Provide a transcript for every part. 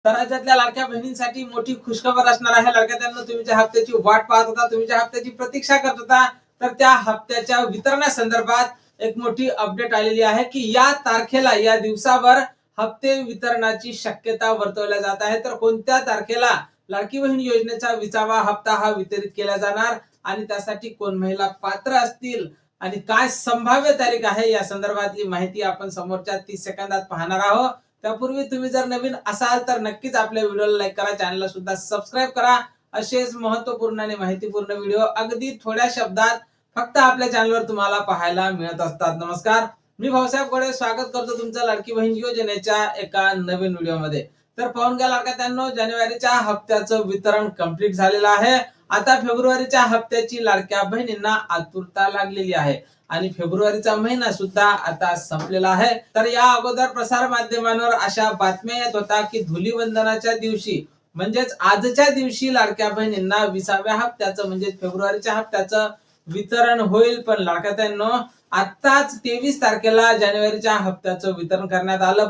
तर राज्यातल्या लाडक्या बहिणींसाठी मोठी खुशखबर असणार आहे. लाडक्या त्यांना तुम्ही ज्या हप्त्याची वाट पाहत होता, तुम्ही ज्या हप्त्याची प्रतीक्षा करत होता, तर त्या हप्त्याच्या वितरणासंदर्भात एक मोठी अपडेट आलेली आहे की या तारखेला, या दिवसावर हप्ते वितरणाची शक्यता वर्तवल्या जात आहे. तर कोणत्या तारखेला लाडकी बहीण योजनेचा 20वा हप्ता हा वितरित केला जाणार आणि त्यासाठी कोण महिला पात्र असतील आणि काय संभाव्य तारीख आहे, या संदर्भातली माहिती आपण समोरच्या 30 सेकंदात पाहणार आहोत. त्यापूर्वी तुम्ही जर नवीन असाल तर नक्कीच आपल्या व्हिडिओला लाईक करा, चॅनलला सुद्धा सबस्क्राईब करा. असेच महत्त्वपूर्ण आणि माहितीपूर्ण व्हिडिओ अगदी थोड्या शब्दात फक्त आपल्या चॅनलवर तुम्हाला पाहायला मिळत असतात. नमस्कार, मी भाऊसाहेब गोडे स्वागत करतो तुमचं लाडकी बहीण योजनेच्या एका नवीन व्हिडिओमध्ये. तर पाहून घ्या लाडक्या, जानेवारीच्या हप्त्याचं वितरण कंप्लीट झालेलं आहे. आता फेब्रुवारीच्या हप्त्याची लाडक्या बहिणींना आतुरता लागलेली आहे आणि फेब्रुवारीचा महिना सुद्धा आता संपलेला आहे. तर या अगोदर प्रसार माध्यमांवर अशा बातम्या येत होता की धुलीवंदनाच्या दिवशी म्हणजेच आजच्या दिवशी लाडक्या बहिणींना 20व्या हप्त्याचं म्हणजे फेब्रुवारीच्या हप्त्याचं वितरण होईल. पण लाडक्यानो, आताच 23 तारखेला जानेवारीच्या हप्त्याचं वितरण करण्यात आलं.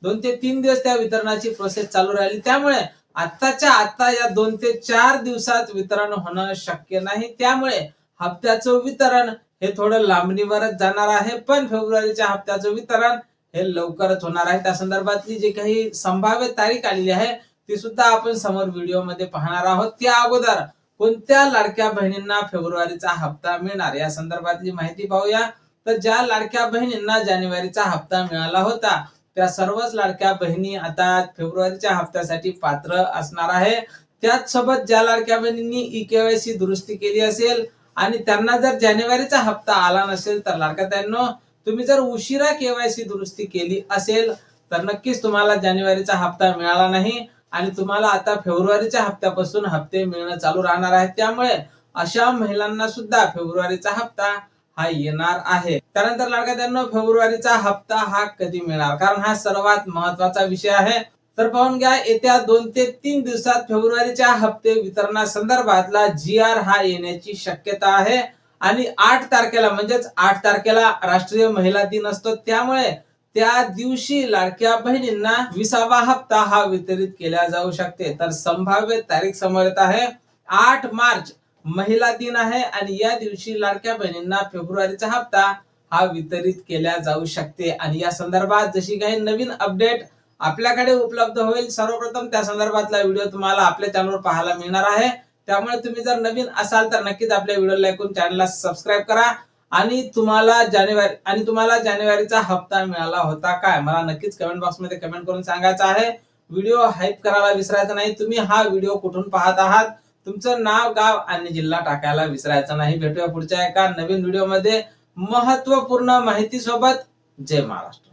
2 ते 3 दिवस त्या वितरणाची प्रोसेस चालू राहिली. त्यामुळे आताच्या आता या 2 ते 4 दिवसात वितरण होणं शक्य नाही. त्यामुळे हप्त्याचं वितरण हे थोडं लांबणीवरच जाणार आहे. पण फेब्रुवारीच्या हप्त्याचं वितरण हे लवकरच होणार आहे. त्या संदर्भातली जी काही संभाव्य तारीख आलेली आहे ती सुद्धा आपण समोर व्हिडिओमध्ये पाहणार आहोत. त्या अगोदर कोणत्या लाडक्या बहिणींना फेब्रुवारीचा हप्ता मिळणार या संदर्भातली माहिती पाहूया. तर ज्या लाडक्या बहिणींना जानेवारीचा हप्ता मिळाला होता त्या सर्वच लाडक्या बहिणी आता फेब्रुवारीच्या हप्त्यासाठी पात्र असणार आहे. त्याच सोबत ज्या लाडक्या बहिणींनी ई-केवायसी दुरुस्ती केली असेल आणि त्यांना जर जानेवारीचा हप्ता आला नसेल तर लाडक्यानो, तुम्ही जर उशिरा केवायसी दुरुस्ती केली असेल तर नक्कीच तुम्हाला जानेवारीचा हप्ता मिळाला नाही आणि तुम्हाला आता फेब्रुवारीच्या हप्त्यापासून हप्ते मिळणं चालू राहणार आहे. त्यामुळे अशा महिलांना सुद्धा फेब्रुवारीचा हप्ता हा येणार आहे. त्यानंतर लाडक्यानो, फेब्रुवारीचा हप्ता हा कधी मिळणार, कारण हा सर्वात महत्वाचा विषय आहे. तर पाहून घ्या, येत्या 2 ते 3 दिवसात फेब्रुवारीच्या हप्ते वितरणासंदर्भातला GR हा येण्याची शक्यता आहे आणि 8 तारखेला म्हणजेच 8 तारखेला राष्ट्रीय महिला दिन असतो. त्यामुळे त्या दिवशी लाडक्या बहिणींना 20वा हप्ता हा वितरित केला जाऊ शकते. तर संभाव्य तारीख समोर येत आहे 8 मार्च, महिला दिन आहे आणि या दिवशी लाडक्या बहिणींना फेब्रुवारीचा हप्ता हा वितरित केला जाऊ शकते. आणि या संदर्भात जशी काही नवीन अपडेट आपल्याकडे उपलब्ध होईल, सर्वप्रथम त्या संदर्भातला व्हिडिओ तुम्हाला आपल्या चॅनलवर पाहायला मिळणार आहे. त्यामुळे तुम्ही जर नवीन असाल तर नक्कीच आपल्या व्हिडिओला लाईक करून चॅनलला सबस्क्राईब करा. आणि तुम्हाला जानेवारीचा हप्ता मिळाला होता काय, मला नक्कीच कमेंट बॉक्समध्ये कमेंट करून सांगायचं आहे. व्हिडिओ हाईप करायला विसरायचं नाही. तुम्ही हा व्हिडिओ कुठून पाहत आहात, तुमचं नाव, गाव आणि जिल्हा टाकायला विसरायचं नाही. भेटूया पुढच्या एका नवीन व्हिडिओमध्ये महत्त्वपूर्ण माहिती सोबत. जय महाराष्ट्र.